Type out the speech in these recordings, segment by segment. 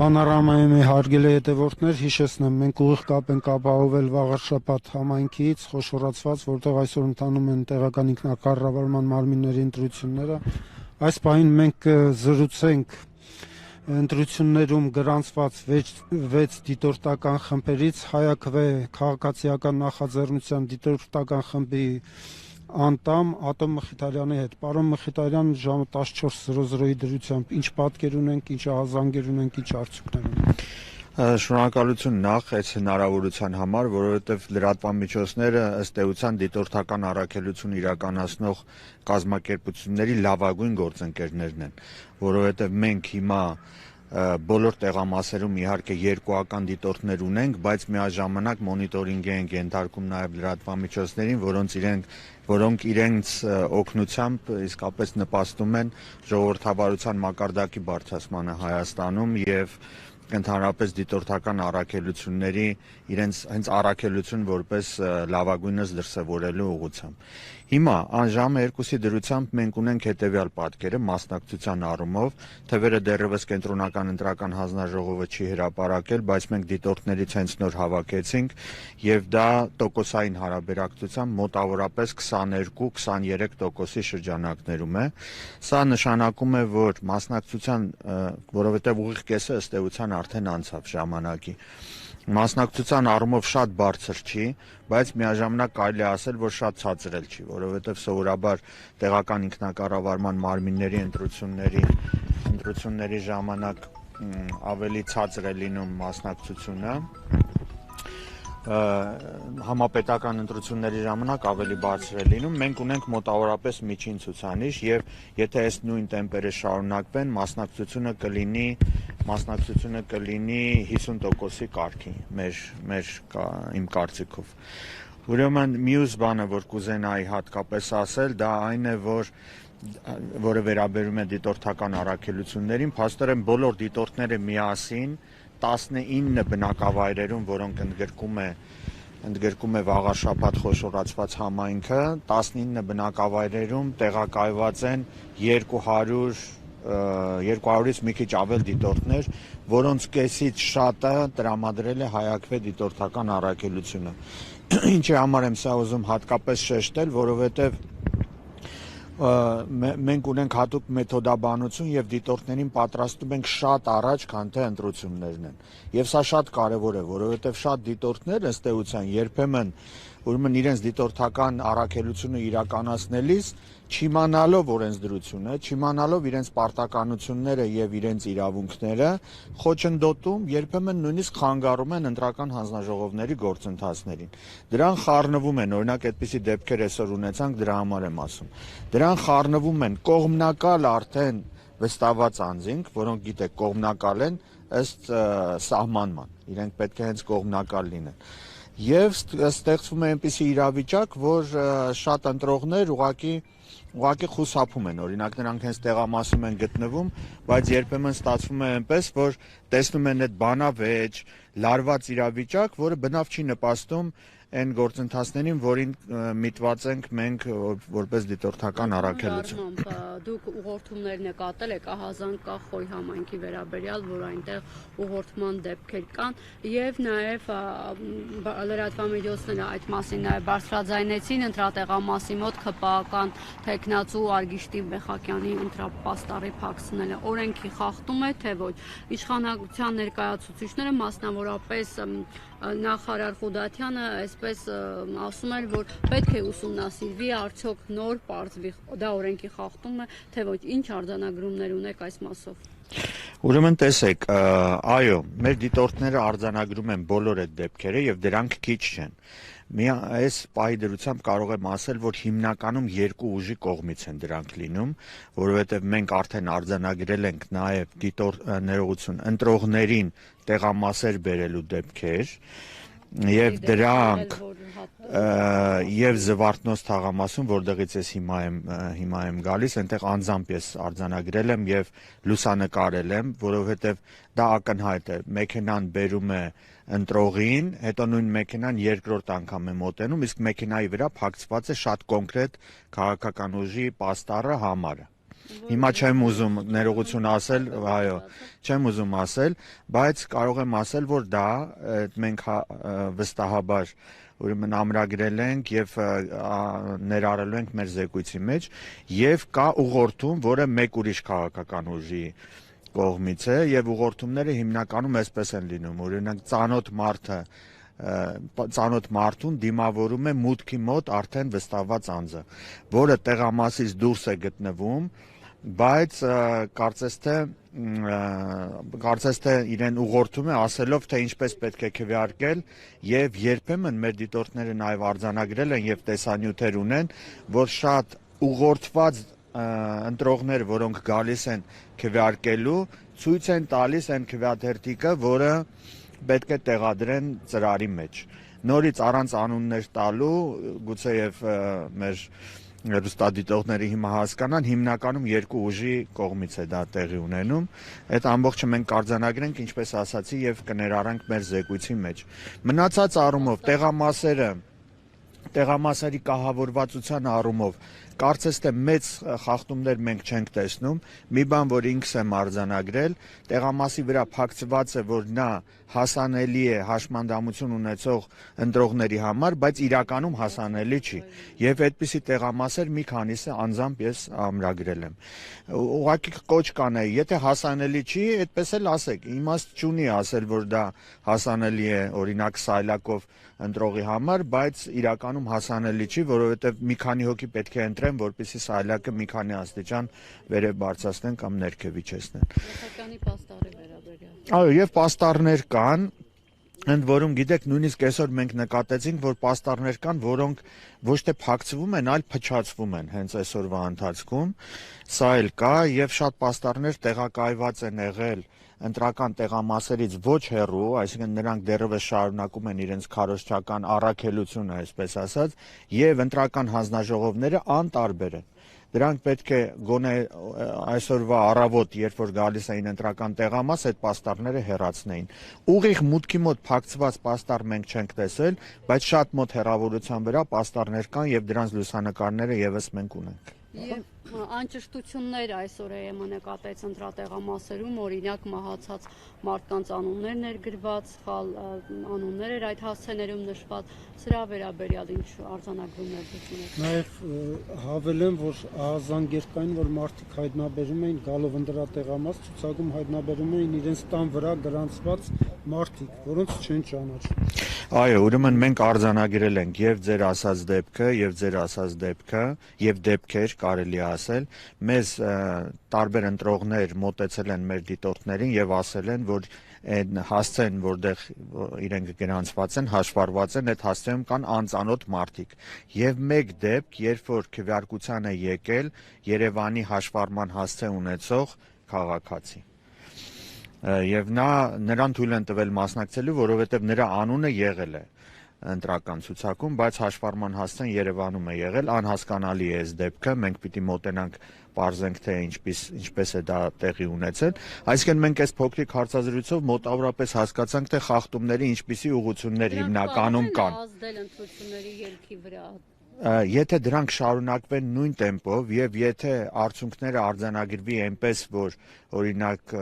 Պանորամայումի հարգելի հետևորդներ, հիշեցնեմ, մենք ուղիղ կապ ենք ապահովել Վաղարշապատ համայնքից, խոշորացված, որտեղ այսօր ընթանում են տեղական ինքնակառավարման մարմինների ընտրությունները։ Այս պահին մենք զրուցենք ընտրություններում գրանցված 6 դիտորդական խմբերից Հայաքվե քաղաքացիական նախաձեռնության դիտորդական խմբի անդամ Ատոմ Մխիթարյանի հետ։ Պարոն Մխիթարյան, ժամը 14:00-ի դրությամբ ինչ պատկեր ունենք, ինչ ահազանգեր ունենք, ինչ արդյունքներ ունենք։ Շնորհակալություն նախ այս հնարավորության համար, որովհետև լրատվամիջոցները ըստ էության դիտորդական առաքելություն իրականացնող կազմակերպությունների լավագույն գործընկերներն են, որովհետև մենք հիմա բոլոր տեղամասերում իհարկե երկուական դիտորդներ ունենք, բայց միաժամանակ մոնիտորինգի ենք ենթարկում նաև լրատվամիջոցներին, որոնք իրենց օգնությամբ իսկապես նպաստում են ժողովրդավարության մակարդակի բարձրացմանը Հայաստանում եւ ընդհանրապես դիտորդական առաքելությունների իրենց հենց առաքելություն որպես լավագույնս դրսևորելու ուղղությամբ։ Հիմա ժամը 2-ի դրությամբ մենք ունենք հետևյալ պատկերը մասնակցության առումով, թվերը դեռևս կենտրոնական ընտրական հանձնաժողովը չի հրապարակել, բայց մենք դիտորդներից հենց նոր հավաքեցինք եւ դա տոկոսային հարաբերակցությամբ մոտավորապես 22-23% շրջանակներում է։ Սա նշանակում է, որ մասնակցության, որովհետեւ ուղիղ կեսը ըստ էության արդեն անցավ ժամանակի։ Մասնակցության առումով շատ բարձր չի, բայց միաժամանակ կարելի է ասել, որ շատ ցածր էլ չի, որովհետև սովորաբար տեղական ինքնակառավարման մարմինների ընտրությունների ժամանակ ավելի ցածր է լինում մասնակցությունը, համապետական ընտրությունների ժամանակ ավելի բարձր է լինում, մենք ունենք մոտավորապես միջին ցուցանիշ եւ եթե այս նույն տեմպերը շարունակվեն, մասնակցությունը կլինի 50%-ի կարգի, իմ կարծիքով։ Ուրեմն մյուս բանը, որ կուզենայի հատկապես ասել, դա այն է, որը վերաբերում է դիտորդական առաքելություններին, փաստորեն բոլոր դիտորդները միասին 19 բնակավայրերում, որոնք ընդգրկում է Վաղարշապատ խոշորացված համայնքը, 19 բնակավայրերում տեղակայված են 200-ից մի քիչ ավել դիտորդներ, որոնց կեսից շատը տրամադրել է Հայաքվե դիտորդական առաքելությունը։ Ինչի համար եմ սա ուզում հատկապես շեշտել, որովհետև մենք ունենք հատուկ մեթոդաբանություն եւ դիտորդներին պատրաստում ենք շատ առաջ, քան թե ընտրություններն են։ Եվ սա շատ կարեւոր է, որովհետեւ շատ դիտորդներ ըստ էության երբեմն ուրեմն իրենց դիտորդական առաքելությունը իրականացնելիս չիմանալով օրենսդրությունը, չիմանալով իրենց պարտականությունները եւ իրենց իրավունքները, խոչընդոտում, երբեմն նույնիսկ խանգարում են ընտրական հանձնաժողովների գործընթացներին։ Դրան խառնվում են, օրինակ այդպիսի դեպքեր այսօր ունեցանք, դրա համար եմ ասում։ Դրան խառնվում են կողմնակալ արդեն վստահված անձինք, որոնք գիտեք կողմնակալ են ըստ սահմանման, իրենք պետք է հենց կողմնակալ լինեն։ Եվ ստեղծվում է այնպիսի իրավիճակ, որ շատ ընտրողներ ուղղակի խուսափում են, օրինակ նրանք հենց տեղամասում են գտնվում, բայց երբեմն ստացվում է այնպես, որ տեսնում են այդ բանավեճ, լարված իրավիճակ, որը բնավ չի նպաստում այն գործընթացներին, որին միտված ենք մենք որպես դիտորդական առաքելություն։ Դուք ուղղորդումներ նկատել եք ահազանգ կա Խոյ համայնքի վերաբերյալ, որ այնտեղ ուղղորդման դեպքեր կան, եւ նաեւ լրատվամիջոցները այդ մասին նաեւ բարձրաձայնեցին ընտրատեղամասի մոտ ԿՊԱ-ական թեկնածու Արգիշտի Բեխակյանի ընտրապաստառի փակցնելը օրենքի խախտում է, թե ոչ։ Իշխանության ներկայացուցիչները մասնավորապես նախարար Խուդատյանը այսպես ասում էր, որ պետք է ուսումնասիրվի արդյոք նոր պարզվի դա օրենքի խախտում է, թե ոչ, ինչ արձանագրումներ ունեք այս մասով։ Ուրեմն տեսեք, այո, մեր դիտորդները արձանագրում են բոլոր այդ դեպքերը եւ դրանք քիչ չեն։ Այս պահի դրությամբ կարող եմ ասել, որ հիմնականում երկու ուժի կողմից են դրանք լինում, որովհետև մենք արդեն արձանագրել ենք նաև ընտրողներին տեղամասեր բերելու դեպքեր եւ դրանք եւ Զվարթնոց թաղամասում, որտեղից ես հիմա եմ գալիս, այնտեղ անձամբ ես արձանագրել եմ եւ լուսանկարել եմ, որովհետեւ դա ակնհայտ է, մեքենան բերում է ընտրողին, հետո նույն մեքենան երկրորդ անգամ է մոտենում, իսկ մեքենայի վրա փակցված է շատ կոնկրետ քաղաքական ուժի պաստառը համարը։ Հիմա չեմ ուզում ներողություն ասել, այո, չեմ ուզում ասել, բայց կարող եմ ասել, որ դա մենք վստահաբար ուրեմն ամրագրել ենք եւ ներառելու ենք մեր զեկույցի մեջ եւ կա ուղղորդում, որը մեկ ուրիշ քաղաքական ուժի կողմից է եւ ուղղորդումները հիմնականում այսպես են լինում, օրինակ ծանոթ մարդուն դիմավորում է մուտքի մոտ արդեն վստահված անձը, որը տեղամասից դուրս է գտնվում, բայց կարծես թե իրեն ուղղորդում է ասելով, թե ինչպես պետք է քվեարկել եւ երբեմն մեր դիտորդները նաեւ արձանագրել են եւ տեսանյութեր ունեն, որ շատ ուղղորդված ընտրողներ, որոնք գալիս են քվեարկելու, ցույց են տալիս այն քվեաթերթիկը, որը պետք է տեղադրեն ծրարի մեջ։ Նորից առանց անուններ տալու, գուցեև մեր հեռուստադիտողները հիմա հասկանան, հիմնականում երկու ուժի կողմից է դա տեղի ունենում։ Այդ ամբողջը մենք կարձանագրենք, ինչպես ասացի, եւ կներառենք մեր զեկույցի մեջ։ Մնացած առումով տեղամասերի կահավորվածության առումով կարծես թե մեծ խախտումներ մենք չենք տեսնում, մի բան, որ ինքս եմ արձանագրել, տեղամասի վրա փակցված է, որ նա հասանելի է հաշմանդամություն ունեցող ընտրողների համար, բայց իրականում հասանելի չի, եւ այդպիսի տեղամասեր մի քանիսը անձամբ ես ամրագրել եմ։ Ուղղակի կոչ կանեի, եթե հասանելի չի, այդպես էլ ասեք, իմաստ չունի ասել, որ դա հասանելի է, օրինակ սայլակով ընտրողի համար, բայց իրականում հասանելի չի, որովհետև մի քանի հոգի պետք է ընտրեն, որպեսզի սայլակը մի քանի աստիճան վերև բարձրացնեն կամ ներքև իջեցնեն։ Մեխակյանի պաստառի վերաբերյալ։ Այո, եւ պաստառներ կան, ընդ որում գիտեք, նույնիսկ այսօր մենք նկատեցինք, որ պաստառներ կան, որոնք ոչ թե փակցվում են, այլ փչացվում են հենց այսօրվա ընթացքում։ Սա էլ կա եւ շատ պաստառներ տեղակայված են եղել ընտրական տեղամասերից ոչ հեռու, այսինքն նրանք դեռևս շարունակում են իրենց քարոզչական առաքելությունը, այսպես ասած, եւ ընտրական հանձնաժողովները անտարբեր են։ Դրանք պետք է գոնե այսօրվա առավոտ, երբ որ գալիս էին ընտրական տեղամաս, այդ պաստառները հեռացնեին։ Ուղիղ մուտքի մոտ փակցված պաստառ մենք չենք տեսել, բայց շատ մոտ հեռավորության վրա պաստառներ կան եւ դրանց լուսանկարները եւս մենք ունենք։ Եվ անճշտություններ այսօր ԵՄ նկատեց ընտրատեղամասերում, օրինակ մահացած մարդկանց անուններ ներգրված, սխալ անուններ էր այդ հասցեներում նշված, սրա վերաբերյալ ինչ արձանագրումներ ունեք։ Նաև հավելեմ, որ ահազանգեր կային, որ մարդիկ հայտնաբերում էին գալով ընտրատեղամաս, ցուցակում հայտնաբերում էին իրենց տան վրա գրանցված մարդիկ, որոնց չեն ճանաչում։ Այո, ուրեմն մենք արձանագրել ենք եւ ձեր ասած դեպքը, եւ ձեր ասած դեպքը, եւ դեպքեր կարելի է ասել, մեզ տարբեր ընտրողներ մոտեցել են մեր դիտորդներին եւ ասել են, որ այն հասցեն, որտեղ իրենք գրանցված են, հաշվառված են, այդ հասցեում կան անծանոթ մարդիկ։ Եվ մեկ դեպք, երբ որ քվեարկության է եկել Երևանի հաշվառման հասցե ունեցող քաղաքացի։ Եվ նրան թույլ են տվել մասնակցելու, որովհետև նրա անունը եղել է ընտրական ցուցակում, բայց հաշվառման հասցեն Երևանում է եղել, անհասկանալի է այս դեպքը, մենք պիտի մոտենանք պարզենք, թե ինչպես է դա տեղի ունեցել, այսինքն մենք այս փոքրիկ հարցազրույցով մոտավորապես հասկացանք, թե խախտումների ինչպիսի ուղղություններ հիմնականում կան։ Ազդել ընտրությունների ելքի վրա։ Եթե դրանք շարունակվեն նույն տեմպով եւ եթե արդյունքները արձանագրվի այնպես, որ օրինակ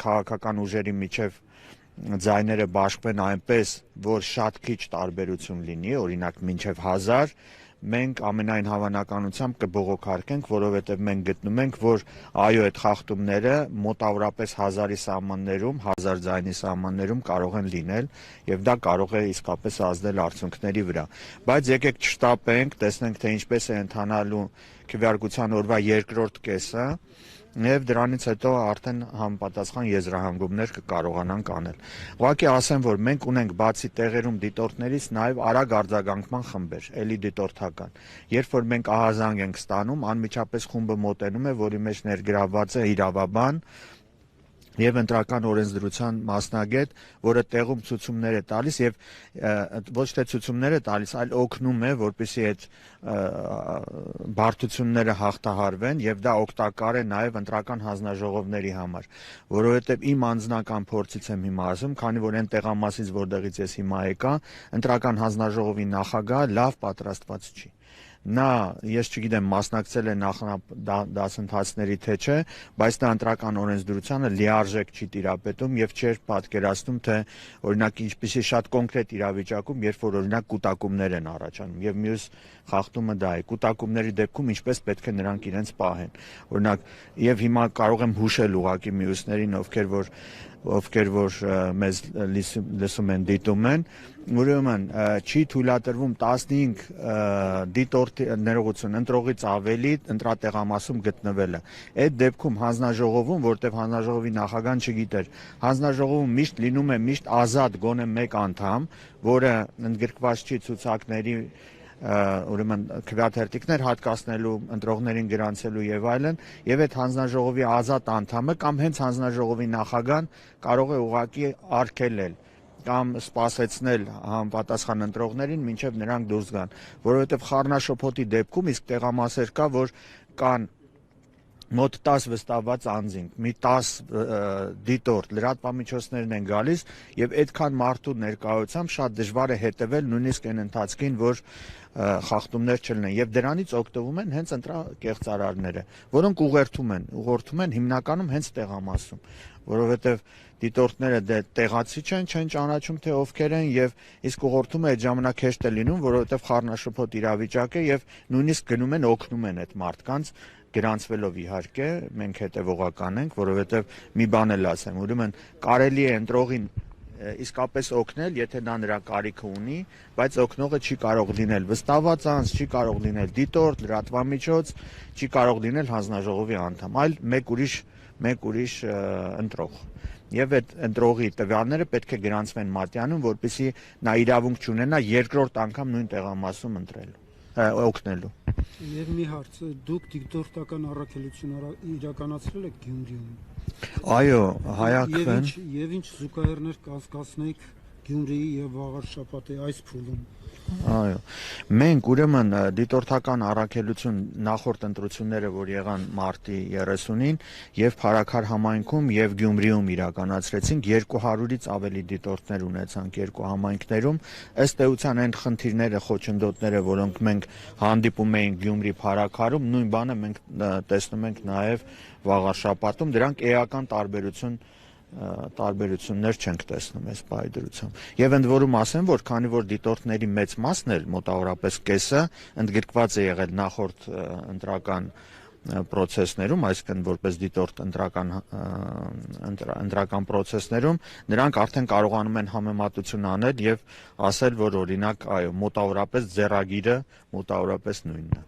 քաղաքական ուժերի միջև ձայները բաշխվեն այնպես, որ շատ քիչ տարբերություն լինի, օրինակ մինչև 1000, մենք ամենայն հավանականությամբ կբողոքարկենք, որովհետև մենք գտնում ենք, որ այո, այդ խախտումները մոտավորապես 1000-ի սահմաններում, 1000 ձայնի սահմաններում կարող են լինել եւ դա կարող է իսկապես ազդել արդյունքների վրա։ Բայց եկեք չշտապենք, տեսնենք, թե ինչպես է ընթանալու քվեարկության օրվա երկրորդ կեսը եւ դրանից հետո արդեն համապատասխան եզրահանգումներ կկարողանանք անել։ Ուղղակի ասեմ, որ մենք ունենք բացի տեղերում դիտորդներից նաեւ արագ արձագանքման խմբեր, էլի դիտորդական։ Երբ որ մենք ահազանգ ենք ստանում, անմիջապես խումբը մոտենում է, որի մեջ ներգրավված է իրավաբան եւ ընտրական օրենսդրության մասնագետ, որը տեղում ցուցումներ է տալիս եւ ոչ թե ցուցումներ է տալիս, այլ օգնում է, որպեսզի այդ բարդությունները հաղթահարվեն եւ դա օգտակար է նաեւ ընտրական հանձնաժողովների համար, որովհետեւ իմ անձնական փորձից եմ հիմա ասում, քանի որ այն տեղամասից, որտեղից ես հիմա եկա, ընտրական հանձնաժողովի նախագահը լավ պատրաստված չի։ նա ես չգիտեմ մասնակցել է դասընթացների թե չէ, բայց դա ընտրական օրենսդրությանը լիարժեք չի տիրապետում եւ չէր պատկերացնում, թե օրինակ ինչպիսի շատ կոնկրետ իրավիճակում, երբ որ օրինակ կուտակումներ են առաջանում եւ մյուս խախտումը դա է, կուտակումների դեպքում ինչպես պետք է նրանք իրենց պահեն, օրինակ եւ հիմա կարող եմ հուշել ուղակի մյուսներին, ովքեր որ մեզ լսում են, դիտում են, ուրեմն չի թույլատրվում 15 դիտորդ ներողություն ընտրողից ավելի ընտրատեղամասում գտնվելը։ Այդ դեպքում հանձնաժողովում, որտեղ հանձնաժողովի նախագահան չգիտեր, հանձնաժողովում միշտ լինում է միշտ ազատ գոնե մեկ անդամ, որը ընդգրկված չի ցուցակների ուրեմն քվեաթերթիկներ հատկացնելու, ընտրողներին գրանցելու եւ այլն, եւ այդ հանձնաժողովի ազատ անդամը կամ հենց հանձնաժողովի նախագահան կարող է ուղղակի արգելել կամ սպասեցնել համապատասխան ընտրողներին, մինչև նրանք դուրս գան, որովհետեւ խառնաշփոթի դեպքում իսկ տեղամասեր կա, որ կան մոտ 10 վստահված անձինք, մի 10 դիտորդ լրատվամիջոցներն են գալիս եւ այդքան մարդու ներկայությամբ շատ դժվար է հետեւել նույնիսկ այն ընթացքին, որ խախտումներ չլինեն եւ դրանից օգտվում են հենց ընտրակեղծարարները, որոնք ուղղորդում են հիմնականում հենց տեղամասում, որովհետեւ դիտորդները տեղացի չեն ճանաչում թե ովքեր են եւ իսկ ուղղորդումը այդ ժամանակ հեշտ է լինում, որովհետեւ խառնաշփոթ իրավիճակ է եւ նույնիսկ գնում են օգնում են այդ մարդկանց գրանցվելով իհարկե, մենք հետևողական ենք, որովհետև մի բան էլ ասեմ, ուրեմն կարելի է ընտրողին իսկապես օգնել, եթե նա նրա կարիքը ունի, բայց օգնողը չի կարող լինել վստահված անձ, չի կարող լինել դիտորդ, լրատվամիջոց, չի կարող լինել հանձնաժողովի անդամ, այլ մեկ ուրիշ ընտրող։ Եվ այդ ընտրողի տվյալները պետք է գրանցվեն մատյանում, որպեսզի նա իրավունք չունենա երկրորդ անգամ նույն տեղամասում օգնելու։ Եվ մի հարց, դուք դիտորդական առաքելություն իրականացրել եք Գյումրիում։ Այո, հայակվեն։ Եվ ինչ զուգահեռներ կասկածնեիք Գյումրիի եւ Վաղարշապատի այս փուլում։ Այո, մենք ուրեմն դիտորդական առաքելություն նախորդ ընտրությունները, որ եղան մարտի 30-ին եւ Փարաքար համայնքում եւ Գյումրիում իրականացրեցինք 200-ից ավելի դիտորդներ ունեցանք երկու համայնքներում, ըստ էության այն խնդիրները, խոչընդոտները, որոնք մենք հանդիպում էինք Գյումրի Փարաքարում, նույն բանը մենք տեսնում ենք նաեւ Վաղարշապատում, դրանք էական տարբերություններ չենք տեսնում այս պայդրությամբ։ Եվ ընդ որում ասեմ, որ քանի որ դիտորդների մեծ մասն էլ մոտավորապես կեսը ընդգրկված է եղել նախորդ ընտրական process-ներում, այսինքն որպես դիտորդ ընտրական process-ներում, նրանք արդեն կարողանում են համեմատություն անել եւ ասել, որ օրինակ, այո, մոտավորապես ձեռագիրը մոտավորապես նույնն է։